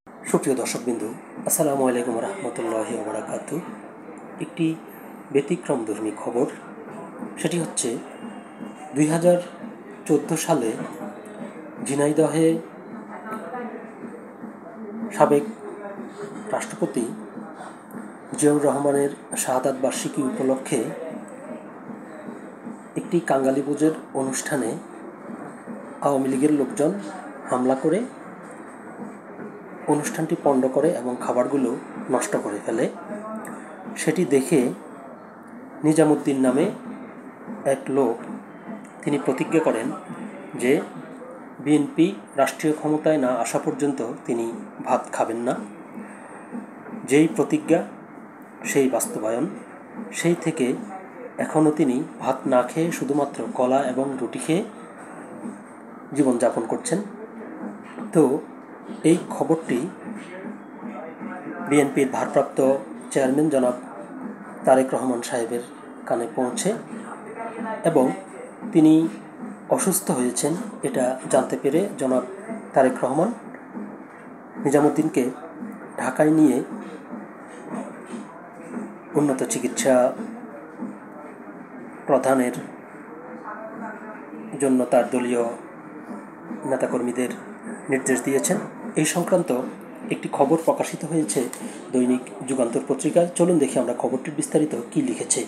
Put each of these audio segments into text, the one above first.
সুপ্রিয় দর্শকবিন্দু, আসসালামু আলাইকুম রহমতুল্লাহি ওয়া বারাকাতুহু। একটি ব্যতিক্রমধর্মী খবর, সেটি হচ্ছে 2014 সালে ঝিনাইদহে সাবেক রাষ্ট্রপতি জিয়াউর রহমানের শাহাদাত বার্ষিকী উপলক্ষে একটি কাঙালিভোজের অনুষ্ঠানে আওয়ামী লীগের লোকজন হামলা করে অনুষ্ঠানটি পণ্ড করে এবং খাবারগুলো নষ্ট করে ফেলে। সেটি দেখে নিজামুদ্দিন নামে এক লোক, তিনি প্রতিজ্ঞা করেন যে বিএনপি রাষ্ট্রীয় ক্ষমতায় না আসা পর্যন্ত তিনি ভাত খাবেন না। যেই প্রতিজ্ঞা সেই বাস্তবায়ন। সেই থেকে এখনও তিনি ভাত না খেয়ে শুধুমাত্র কলা এবং রুটি খেয়ে জীবনযাপন করছেন। তো এই খবরটি বিএনপির ভারপ্রাপ্ত চেয়ারম্যান জনাব তারেক রহমান সাহেবের কানে পৌঁছে এবং তিনি অসুস্থ হয়েছেন এটা জানতে পেরে জনাব তারেক রহমান নিজামুদ্দিনকে ঢাকায় নিয়ে উন্নত চিকিৎসা প্রদানের জন্য তার দলীয় নেতাকর্মীদের নির্দেশ দিয়েছেন। এই সংক্রান্ত একটি খবর প্রকাশিত হয়েছে দৈনিক যুগান্তর পত্রিকায়। চলুন দেখি আমরা খবরটির বিস্তারিত কি লিখেছে।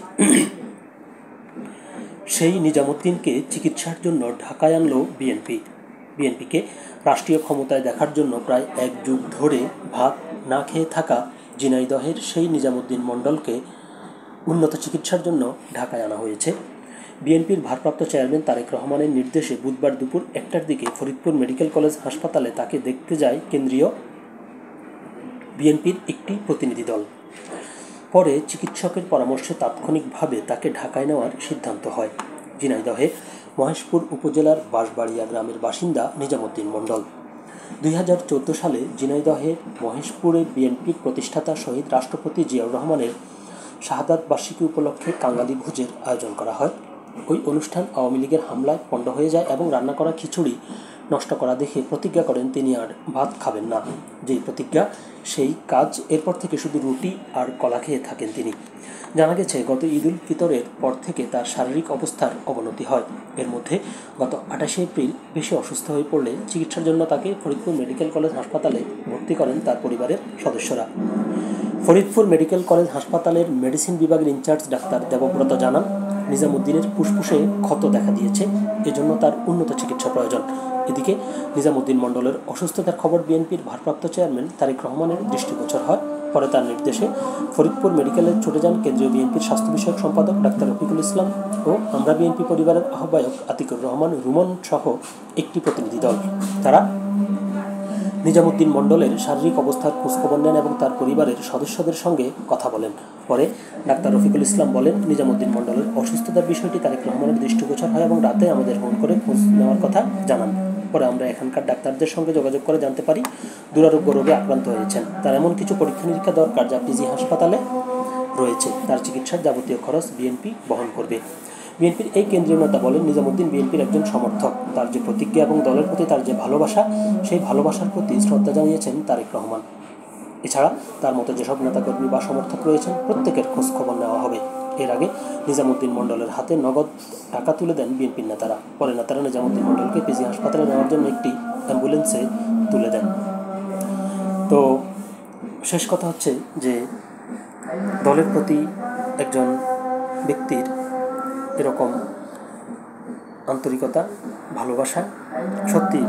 সেই নিজামুদ্দিনকে চিকিৎসার জন্য ঢাকায় আনলো বিএনপিকে রাষ্ট্রীয় ক্ষমতায় দেখার জন্য প্রায় এক যুগ ধরে ভাত না খেয়ে থাকা ঝিনাইদহের সেই নিজামুদ্দিন মণ্ডলকে উন্নত চিকিৎসার জন্য ঢাকায় আনা হয়েছে। বিএনপির ভারপ্রাপ্ত চেয়ারম্যান তারেক রহমানের নির্দেশে বুধবার দুপুর 1টার দিকে ফরিদপুর মেডিকেল কলেজ হাসপাতালে তাকে দেখতে যায় কেন্দ্রীয় বিএনপির একটি প্রতিনিধি দল। পরে চিকিৎসকের পরামর্শে তাৎক্ষণিকভাবে তাকে ঢাকায় নেওয়ার সিদ্ধান্ত হয়। ঝিনাইদহে মহেশপুর উপজেলার বাঁশবাড়িয়া গ্রামের বাসিন্দা নিজামুদ্দিন মণ্ডল 2014 সালে ঝিনাইদহের মহেশপুরে বিএনপির প্রতিষ্ঠাতা শহীদ রাষ্ট্রপতি জিয়াউর রহমানের শাহাদাত বার্ষিকী উপলক্ষে কাঙালিভোজের আয়োজন করা হয়। ওই অনুষ্ঠান আওয়ামী লীগের হামলায় পণ্ড হয়ে যায় এবং রান্না করা খিচুড়ি নষ্ট করা দেখে প্রতিজ্ঞা করেন তিনি আর ভাত খাবেন না। যেই প্রতিজ্ঞা সেই কাজ, এরপর থেকে শুধু রুটি আর কলা খেয়ে থাকেন তিনি। জানা গেছে গত ঈদ উল ফিতরের পর থেকে তার শারীরিক অবস্থার অবনতি হয়। এর মধ্যে গত 28 এপ্রিল বেশি অসুস্থ হয়ে পড়লে চিকিৎসার জন্য তাকে ফরিদপুর মেডিকেল কলেজ হাসপাতালে ভর্তি করেন তার পরিবারের সদস্যরা। ফরিদপুর মেডিকেল কলেজ হাসপাতালের মেডিসিন বিভাগের ইনচার্জ ডাক্তার দেবব্রত জানান, নিজামুদ্দিনের ফুসফুসে ক্ষত দেখা দিয়েছে, এজন্য তার উন্নত চিকিৎসা প্রয়োজন। এদিকে নিজামুদ্দিন মণ্ডলের অসুস্থতার খবর বিএনপির ভারপ্রাপ্ত চেয়ারম্যান তারেক রহমানের দৃষ্টিগোচর হয়। পরে তার নির্দেশে ফরিদপুর মেডিকেলে ছুটে যান কেন্দ্রীয় বিএনপির স্বাস্থ্য বিষয়ক সম্পাদক ডাক্তার রফিকুল ইসলাম ও আমরা বিএনপি পরিবারের আহ্বায়ক আতিকুর রহমান রুমন সহ একটি প্রতিনিধি দল। তারা নিজামুদ্দিন মণ্ডলের শারীরিক অবস্থার খোঁজখবর নেন এবং তার পরিবারের সদস্যদের সঙ্গে কথা বলেন। পরে ডাক্তার রফিকুল ইসলাম বলেন, নিজামুদ্দিন মণ্ডলের অসুস্থতার বিষয়টি তারেক রহমানের দৃষ্টিগোচর হয় এবং রাতে আমাদের ফোন করে খোঁজ নেওয়ার কথা জানান। পরে আমরা এখানকার ডাক্তারদের সঙ্গে যোগাযোগ করে জানতে পারি দুরারোগ্য রোগে আক্রান্ত হয়েছেন। তার এমন কিছু পরীক্ষা নিরীক্ষা দরকার যা পিজি হাসপাতালে রয়েছে। তার চিকিৎসার যাবতীয় খরচ বিএনপি বহন করবে। বিএনপির এই কেন্দ্রীয় নেতা বলেন, নিজামুদ্দিন বিএনপির একজন সমর্থক। তার যে প্রতিজ্ঞা এবং দলের প্রতি তার যে ভালোবাসা, সেই ভালোবাসার প্রতি শ্রদ্ধা জানিয়েছেন তারেক রহমান। এছাড়া তার মতো যেসব নেতাকর্মী বা সমর্থক রয়েছেন প্রত্যেকের খোঁজ খবর নেওয়া হবে। এর আগে নিজামুদ্দিন মণ্ডলের হাতে নগদ টাকা তুলে দেন বিএনপির নেতারা। পরে নেতারা নিজামুদ্দিন মণ্ডলকে পিজি হাসপাতালে নেওয়ার জন্য একটি অ্যাম্বুলেন্সে তুলে দেন। তো শেষ কথা হচ্ছে যে দলের প্রতি একজন ব্যক্তির এরকম আন্তরিকতা, ভালোবাসা সত্যি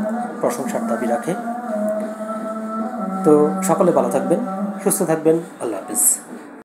প্রশংসার দাবি রাখে। তো সকলে ভালো থাকবেন, সুস্থ থাকবেন।